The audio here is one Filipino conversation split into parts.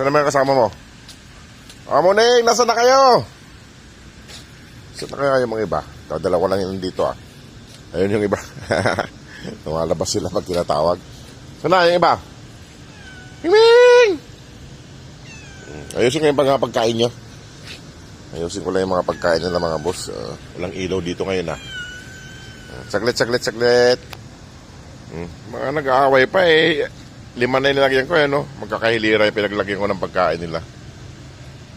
Saan naman yung kasama mo? Morning! Nasaan na kayo? Saan na kayo mga iba? Dalawa lang yun dito ah. Ayun yung iba. Lumalabas sila pag tinatawag. Saan na yung iba? Himing! Ayusin ko yung pagkain nyo. Ayusin ko lang yung mga pagkain nyo ng mga boss. Walang ilaw dito ngayon ah. Saglit. Mga nag-aaway pa eh. 5 na nilagyan ko eh no. Magkakahilira yung pinaglagyan ko ng pagkain nila.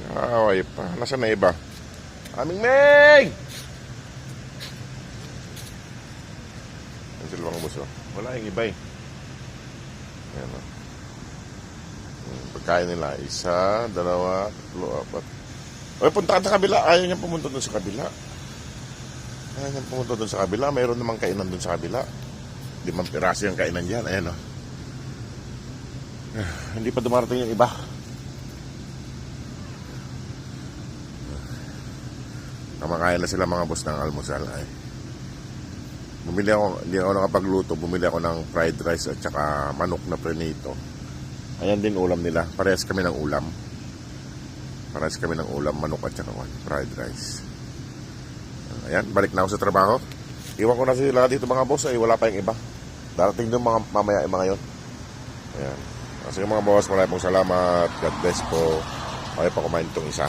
Nag-aaway pa. Nasaan na iba? Aming Meng! Yan sila mga boss oh. Wala yung iba eh. Ayan oh. Pagkain nila. 1, 2, 3, 4. Oy, punta ka sa kabila. Ayaw niya pumunta doon sa kabila. Mayroon namang kainan doon sa kabila. 5 piraso yung kainan dyan. Ayan o. Hindi pa dumarating yung iba. Kamakain na sila mga boss ng almusal. Ay. Hindi ako nakapagluto. Bumili ako ng fried rice at saka manok na prenito. Ayan din ulam nila. Parehas kami ng ulam. Manok at saka fried rice. Ayan, balik na ako sa trabaho. Iwan ko na sila dito mga boss. Ay, wala pa yung iba. Darating doon mamaya yung mga yun. Ayan. Kasi mga boss, maraming salamat. God bless po. Okay pa kumain itong isa.